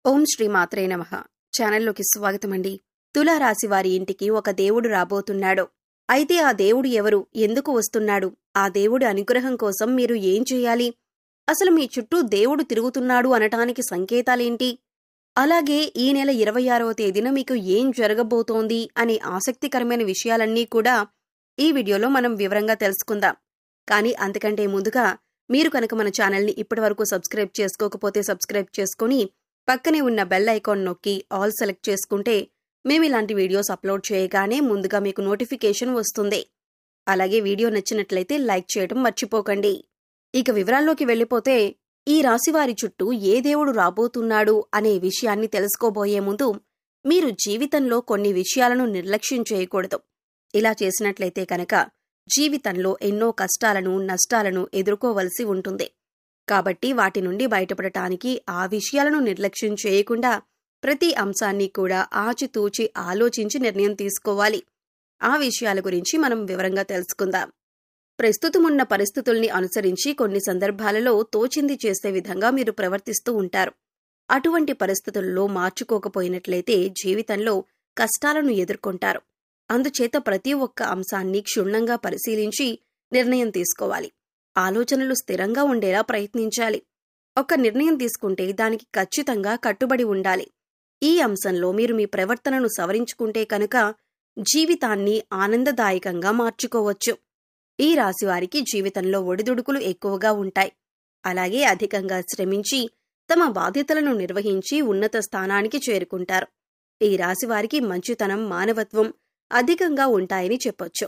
ఓం శ్రీ మాత్రే నమః. ఛానల్లోకి స్వాగతమండి. తులారాశి వారి ఇంటికి ఒక దేవుడు రాబోతున్నాడు. అయితే ఆ దేవుడు ఎవరు, ఎందుకు వస్తున్నాడు, ఆ దేవుడి అనుగ్రహం కోసం మీరు ఏం చేయాలి, అసలు మీ చుట్టూ దేవుడు తిరుగుతున్నాడు అనటానికి సంకేతాలేంటి, అలాగే ఈ నెల 26వ తేదీన మీకు ఏం జరగబోతోంది అనే ఆసక్తికరమైన విషయాలన్నీ కూడా ఈ వీడియోలో మనం వివరంగా తెలుసుకుందాం. కానీ అంతకంటే ముందుగా మీరు కనుక మన ఛానల్ని ఇప్పటివరకు సబ్స్క్రైబ్ చేసుకోకపోతే సబ్స్క్రైబ్ చేసుకుని పక్కనే ఉన్న బెల్ ఐకాన్ నొక్కి ఆల్ సెలెక్ట్ చేసుకుంటే మేము ఇలాంటి వీడియోస్ అప్లోడ్ చేయగానే ముందుగా మీకు నోటిఫికేషన్ వస్తుంది. అలాగే వీడియో నచ్చినట్లయితే లైక్ చేయడం మర్చిపోకండి. ఇక వివరాల్లోకి వెళ్ళిపోతే, ఈ రాశివారి చుట్టూ ఏ దేవుడు రాబోతున్నాడు అనే విషయాన్ని తెలుసుకోబోయే ముందు మీరు జీవితంలో కొన్ని విషయాలను నిర్లక్ష్యం చేయకూడదు. ఇలా చేసినట్లయితే కనుక జీవితంలో ఎన్నో కష్టాలను, నష్టాలను ఎదుర్కోవలసి ఉంటుంది. కాబట్టి వాటి నుండి బయటపడటానికి ఆ విషయాలను నిర్లక్ష్యం చేయకుండా ప్రతి అంశాన్ని కూడా ఆచితూచి ఆలోచించి నిర్ణయం తీసుకోవాలి. ఆ విషయాల గురించి మనం వివరంగా తెలుసుకుందాం. ప్రస్తుతమున్న పరిస్థితుల్ని అనుసరించి కొన్ని సందర్భాలలో తోచింది చేసే విధంగా మీరు ప్రవర్తిస్తూ ఉంటారు. అటువంటి పరిస్థితుల్లో మార్చుకోకపోయినట్లయితే జీవితంలో కష్టాలను ఎదుర్కొంటారు. అందుచేత ప్రతి ఒక్క అంశాన్ని క్షుణ్ణంగా పరిశీలించి నిర్ణయం తీసుకోవాలి. ఆలోచనలు స్థిరంగా ఉండేలా ప్రయత్నించాలి. ఒక నిర్ణయం తీసుకుంటే దానికి ఖచ్చితంగా కట్టుబడి ఉండాలి. ఈ అంశంలో మీరు మీ ప్రవర్తనను సవరించుకుంటే కనుక జీవితాన్ని ఆనందదాయకంగా మార్చుకోవచ్చు. ఈ రాశివారికి జీవితంలో ఒడిదుడుకులు ఎక్కువగా ఉంటాయి. అలాగే అధికంగా శ్రమించి తమ బాధ్యతలను నిర్వహించి ఉన్నత స్థానానికి చేరుకుంటారు. ఈ రాశివారికి మంచితనం, మానవత్వం అధికంగా ఉంటాయని చెప్పొచ్చు.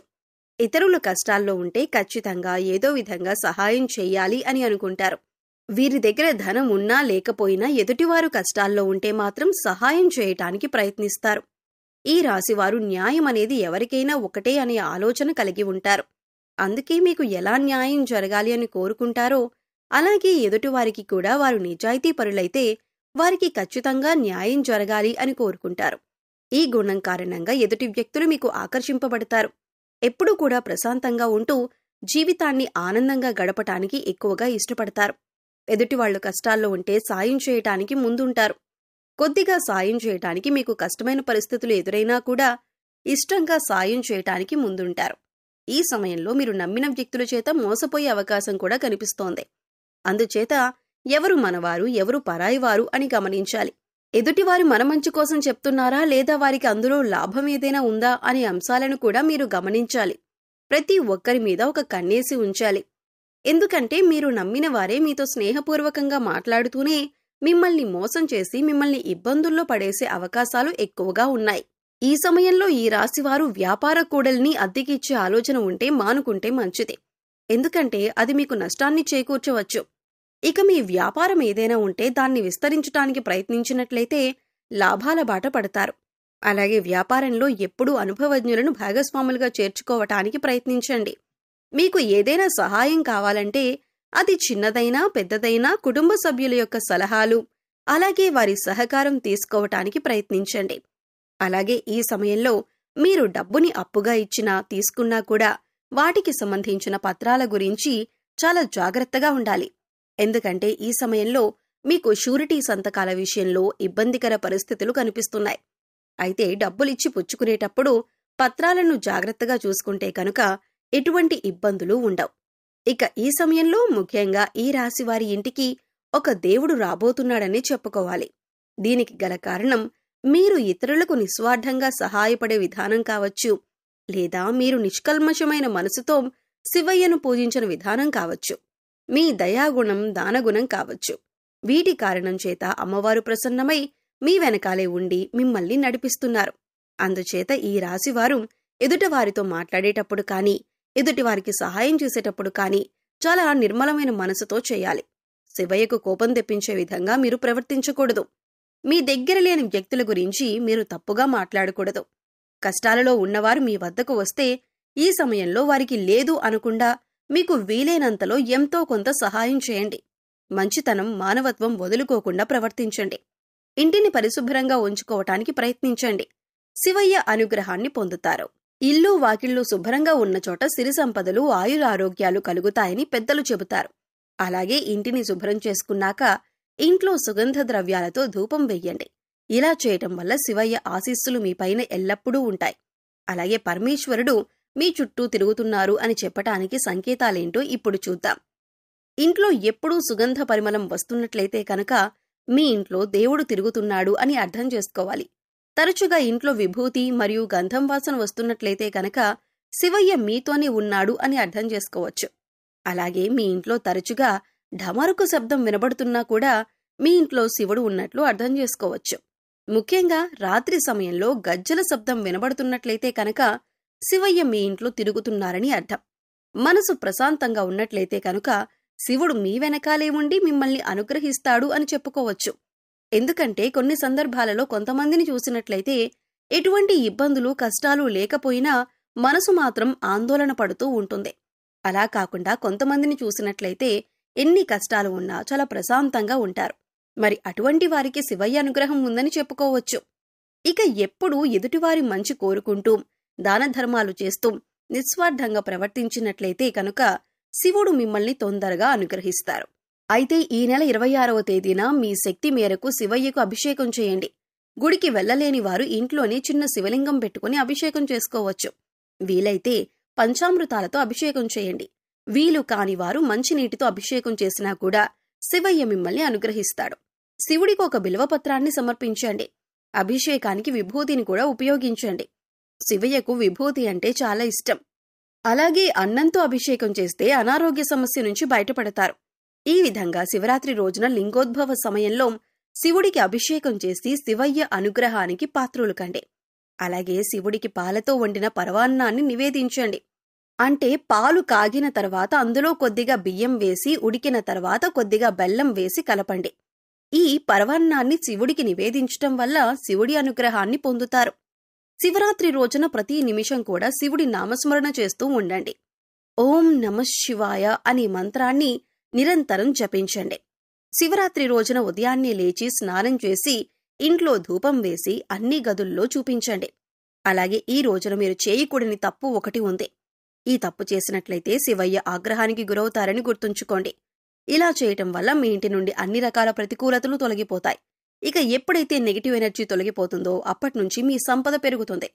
ఇతరులు కష్టాల్లో ఉంటే ఖచ్చితంగా ఏదో విధంగా సహాయం చెయ్యాలి అని అనుకుంటారు. వీరి దగ్గర ధనం ఉన్నా లేకపోయినా ఎదుటివారు కష్టాల్లో ఉంటే మాత్రం సహాయం చేయటానికి ప్రయత్నిస్తారు. ఈ రాశివారు న్యాయం అనేది ఎవరికైనా ఒకటే అనే ఆలోచన కలిగి ఉంటారు. అందుకే మీకు ఎలా న్యాయం జరగాలి అని కోరుకుంటారో అలాగే ఎదుటివారికి కూడా వారు నిజాయితీపరులైతే వారికి ఖచ్చితంగా న్యాయం జరగాలి అని కోరుకుంటారు. ఈ గుణం కారణంగా ఎదుటి వ్యక్తులు మీకు ఆకర్షింపబడతారు. ఎప్పుడూ కూడా ప్రశాంతంగా ఉంటూ జీవితాన్ని ఆనందంగా గడపటానికి ఎక్కువగా ఇష్టపడతారు. ఎదుటివాళ్లు కష్టాల్లో ఉంటే సాయం చేయటానికి ముందుంటారు. కొద్దిగా సాయం చేయటానికి మీకు కష్టమైన పరిస్థితులు ఎదురైనా కూడా ఇష్టంగా సాయం చేయటానికి ముందుంటారు. ఈ సమయంలో మీరు నమ్మిన వ్యక్తుల చేత మోసపోయే అవకాశం కూడా కనిపిస్తోంది. అందుచేత ఎవరు మనవారు, ఎవరు పరాయివారు అని గమనించాలి. ఎదుటివారు మన మంచి కోసం చెప్తున్నారా లేదా వారికి అందులో లాభం ఏదైనా ఉందా అనే అంశాలను కూడా మీరు గమనించాలి. ప్రతి ఒక్కరి మీద ఒక కన్నేసి ఉంచాలి. ఎందుకంటే మీరు నమ్మిన వారే మీతో స్నేహపూర్వకంగా మాట్లాడుతూనే మిమ్మల్ని మోసం చేసి మిమ్మల్ని ఇబ్బందుల్లో పడేసే అవకాశాలు ఎక్కువగా ఉన్నాయి. ఈ సమయంలో ఈ రాశివారు వ్యాపార కూడలిని అద్దెకిచ్చే ఆలోచన ఉంటే మానుకుంటే మంచిది. ఎందుకంటే అది మీకు నష్టాన్ని చేకూర్చవచ్చు. ఇక మీ వ్యాపారం ఏదైనా ఉంటే దాన్ని విస్తరించటానికి ప్రయత్నించినట్లయితే లాభాల బాట పడతారు. అలాగే వ్యాపారంలో ఎప్పుడూ అనుభవజ్ఞులను భాగస్వాములుగా చేర్చుకోవటానికి ప్రయత్నించండి. మీకు ఏదైనా సహాయం కావాలంటే అది చిన్నదైనా పెద్దదైనా కుటుంబ సభ్యుల యొక్క సలహాలు అలాగే వారి సహకారం తీసుకోవటానికి ప్రయత్నించండి. అలాగే ఈ సమయంలో మీరు డబ్బుని అప్పుగా ఇచ్చినా తీసుకున్నా కూడా వాటికి సంబంధించిన పత్రాల గురించి చాలా జాగ్రత్తగా ఉండాలి. ఎందుకంటే ఈ సమయంలో మీకు షూరిటీ సంతకాల విషయంలో ఇబ్బందికర పరిస్థితులు కనిపిస్తున్నాయి. అయితే డబ్బులిచ్చి పుచ్చుకునేటప్పుడు పత్రాలను జాగ్రత్తగా చూసుకుంటే కనుక ఎటువంటి ఇబ్బందులు ఉండవు. ఇక ఈ సమయంలో ముఖ్యంగా ఈ రాశివారి ఇంటికి ఒక దేవుడు రాబోతున్నాడని చెప్పుకోవాలి. దీనికి గల కారణం మీరు ఇతరులకు నిస్వార్థంగా సహాయపడే విధానం కావచ్చు, లేదా మీరు నిష్కల్మషమైన మనసుతో శివయ్యను పూజించిన విధానం కావచ్చు, మీ దయాగుణం, దానగుణం కావచ్చు. వీటి కారణం చేత అమ్మవారు ప్రసన్నమై మీ వెనకాలే ఉండి మిమ్మల్ని నడిపిస్తున్నారు. అందుచేత ఈ రాశివారు ఎదుటివారితో మాట్లాడేటప్పుడు కానీ ఎదుటివారికి సహాయం చేసేటప్పుడు కానీ చాలా నిర్మలమైన మనసుతో చేయాలి. శివయ్యకు కోపం తెప్పించే విధంగా మీరు ప్రవర్తించకూడదు. మీ దగ్గర లేని వ్యక్తుల గురించి మీరు తప్పుగా మాట్లాడకూడదు. కష్టాలలో ఉన్నవారు మీ వద్దకు వస్తే ఈ సమయంలో వారికి లేదు అనకుండా మీకు వీలైనంతలో ఎంతో కొంత సహాయం చేయండి. మంచితనం, మానవత్వం వదులుకోకుండా ప్రవర్తించండి. ఇంటిని పరిశుభ్రంగా ఉంచుకోవటానికి ప్రయత్నించండి. శివయ్య అనుగ్రహాన్ని పొందుతారు. ఇల్లు వాకిళ్లు శుభ్రంగా ఉన్న చోట సిరి సంపదలు, ఆయురారోగ్యాలు కలుగుతాయని పెద్దలు చెబుతారు. అలాగే ఇంటిని శుభ్రం చేసుకున్నాక ఇంట్లో సుగంధ ద్రవ్యాలతో ధూపం వెయ్యండి. ఇలా చేయటం వల్ల శివయ్య ఆశీస్సులు మీపైన ఎల్లప్పుడూ ఉంటాయి. అలాగే పరమేశ్వరుడు మీ చుట్టూ తిరుగుతున్నారు అని చెప్పటానికి సంకేతాలేంటో ఇప్పుడు చూద్దాం. ఇంట్లో ఎప్పుడూ సుగంధ పరిమళం వస్తున్నట్లయితే కనుక మీ ఇంట్లో దేవుడు తిరుగుతున్నాడు అని అర్థం చేసుకోవాలి. తరచుగా ఇంట్లో విభూతి మరియు గంధం వాసన వస్తున్నట్లయితే కనుక శివయ్య మీతోనే ఉన్నాడు అని అర్థం చేసుకోవచ్చు. అలాగే మీ ఇంట్లో తరచుగా ఢమరుకు శబ్దం వినబడుతున్నా కూడా మీ ఇంట్లో శివుడు ఉన్నట్లు అర్థం చేసుకోవచ్చు. ముఖ్యంగా రాత్రి సమయంలో గజ్జల శబ్దం వినబడుతున్నట్లయితే కనుక శివయ్య మీ ఇంట్లో తిరుగుతున్నారని అర్థం. మనసు ప్రశాంతంగా ఉన్నట్లయితే కనుక శివుడు మీ వెనకాలే ఉండి మిమ్మల్ని అనుగ్రహిస్తాడు అని చెప్పుకోవచ్చు. ఎందుకంటే కొన్ని సందర్భాలలో కొంతమందిని చూసినట్లయితే ఎటువంటి ఇబ్బందులు కష్టాలు లేకపోయినా మనసు మాత్రం ఆందోళన పడుతూ ఉంటుంది. అలా కాకుండా కొంతమందిని చూసినట్లయితే ఎన్ని కష్టాలు ఉన్నా చాలా ప్రశాంతంగా ఉంటారు. మరి అటువంటి వారికి శివయ్య అనుగ్రహం ఉందని చెప్పుకోవచ్చు. ఇక ఎప్పుడూ ఎదుటివారి మంచి కోరుకుంటూ దాన ధర్మాలు చేస్తూ నిస్వార్థంగా ప్రవర్తించినట్లయితే కనుక శివుడు మిమ్మల్ని తొందరగా అనుగ్రహిస్తారు. అయితే ఈ నెల 26వ తేదీన మీ శక్తి మేరకు శివయ్యకు అభిషేకం చేయండి. గుడికి వెళ్లలేని వారు ఇంట్లోనే చిన్న శివలింగం పెట్టుకుని అభిషేకం చేసుకోవచ్చు. వీలైతే పంచామృతాలతో అభిషేకం చేయండి. వీలు కాని వారు మంచినీటితో అభిషేకం చేసినా కూడా శివయ్య మిమ్మల్ని అనుగ్రహిస్తాడు. శివుడికి ఒక బిల్వపత్రాన్ని సమర్పించండి. అభిషేకానికి విభూతిని కూడా ఉపయోగించండి. శివయ్యకు విభూతి అంటే చాలా ఇష్టం. అలాగే అన్నంతో అభిషేకం చేస్తే అనారోగ్య సమస్య నుంచి బయటపడతారు. ఈ విధంగా శివరాత్రి రోజున లింగోద్భవ సమయంలో శివుడికి అభిషేకం చేసి శివయ్య అనుగ్రహానికి పాత్రులు కండి. అలాగే శివుడికి పాలతో వండిన పరవాన్నాన్ని నివేదించండి. అంటే పాలు కాగిన తర్వాత అందులో కొద్దిగా బియ్యం వేసి ఉడికిన తర్వాత కొద్దిగా బెల్లం వేసి కలపండి. ఈ పరవాన్నాన్ని శివుడికి నివేదించటం వల్ల శివుడి అనుగ్రహాన్ని పొందుతారు. శివరాత్రి రోజున ప్రతి నిమిషం కూడా శివుడి నామస్మరణ చేస్తూ ఉండండి. ఓం నమః శివాయ అనే మంత్రాన్ని నిరంతరం జపించండి. శివరాత్రి రోజున ఉదయాన్నే లేచి స్నానం చేసి ఇంట్లో ధూపం వేసి అన్ని గదుల్లో చూపించండి. అలాగే ఈ రోజున మీరు చేయకూడని తప్పు ఒకటి ఉంది. ఈ తప్పు చేసినట్లయితే శివయ్య ఆగ్రహానికి గురవుతారని గుర్తుంచుకోండి. ఇలా చేయటం వల్ల మీ ఇంటి నుండి అన్ని రకాల ప్రతికూలతలు తొలగిపోతాయి. ఇక ఎప్పుడైతే నెగిటివ్ ఎనర్జీ తొలగిపోతుందో అప్పట్నుంచి మీ సంపద పెరుగుతుంది.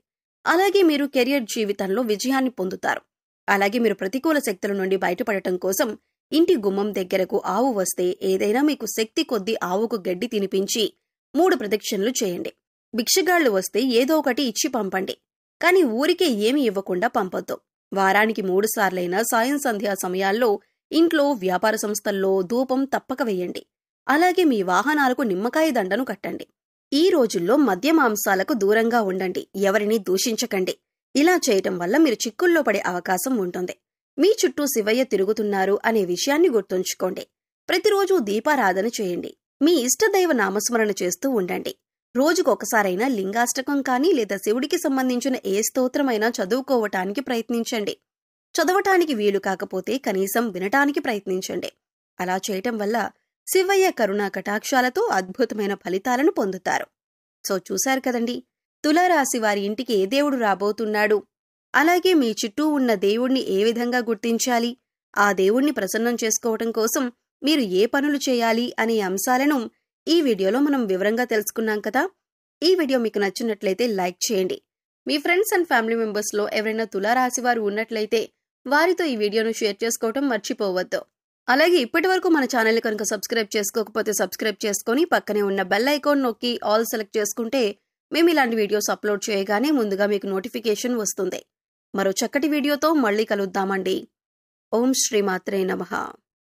అలాగే మీరు కెరియర్ జీవితంలో విజయాన్ని పొందుతారు. అలాగే మీరు ప్రతికూల శక్తుల నుండి బయటపడటం కోసం ఇంటి గుమ్మం దగ్గరకు ఆవు వస్తే ఏదైనా మీకు శక్తి కొద్దీ ఆవుకు గడ్డి తినిపించి 3 ప్రదక్షిణలు చేయండి. భిక్షగాళ్లు వస్తే ఏదో ఒకటి ఇచ్చి పంపండి. కాని ఊరికే ఏమి ఇవ్వకుండా పంపొద్దు. వారానికి 3 సార్లైనా సాయం సంధ్యా సమయాల్లో ఇంట్లో వ్యాపార సంస్థల్లో ధూపం తప్పక వేయండి. అలాగే మీ వాహనాలకు నిమ్మకాయ దండను కట్టండి. ఈ రోజుల్లో మద్య మాంసాలకు దూరంగా ఉండండి. ఎవరిని దూషించకండి. ఇలా చేయటం వల్ల మీరు చిక్కుల్లో పడే అవకాశం ఉంటుంది. మీ చుట్టూ శివయ్య తిరుగుతున్నారు అనే విషయాన్ని గుర్తుంచుకోండి. ప్రతిరోజు దీపారాధన చేయండి. మీ ఇష్టదైవ నామస్మరణ చేస్తూ ఉండండి. రోజుకొకసారైనా లింగాష్టకం కానీ లేదా శివుడికి సంబంధించిన ఏ స్తోత్రమైనా చదువుకోవటానికి ప్రయత్నించండి. చదవటానికి వీలు కాకపోతే కనీసం వినటానికి ప్రయత్నించండి. అలా చేయటం వల్ల శివయ్య కరుణా కటాక్షాలతో అద్భుతమైన ఫలితాలను పొందుతారు. సో చూశారు కదండి, తులారాశి వారి ఇంటికి ఏ దేవుడు రాబోతున్నాడు, అలాగే మీ చుట్టూ ఉన్న దేవుణ్ణి ఏ విధంగా గుర్తించాలి, ఆ దేవుణ్ణి ప్రసన్నం చేసుకోవటం కోసం మీరు ఏ పనులు చేయాలి అనే అంశాలను ఈ వీడియోలో మనం వివరంగా తెలుసుకున్నాం కదా. ఈ వీడియో మీకు నచ్చినట్లయితే లైక్ చేయండి. మీ ఫ్రెండ్స్ అండ్ ఫ్యామిలీ మెంబర్స్లో ఎవరైనా తులారాశి వారు ఉన్నట్లయితే వారితో ఈ వీడియోను షేర్ చేసుకోవటం మర్చిపోవద్దు. అలాగే ఇప్పటివరకు మన ఛానల్ కనుక సబ్స్క్రైబ్ చేసుకోకపోతే సబ్స్క్రైబ్ చేసుకొని పక్కనే ఉన్న బెల్ ఐకాన్ నొక్కి ఆల్ సెలెక్ట్ చేసుకుంటే మేము ఇలాంటి వీడియోస్ అప్లోడ్ చేయగానే ముందుగా మీకు నోటిఫికేషన్ వస్తుంది. మరో చక్కటి వీడియోతో మళ్ళీ కలుద్దామండి. ఓం శ్రీమాత్రే నమః.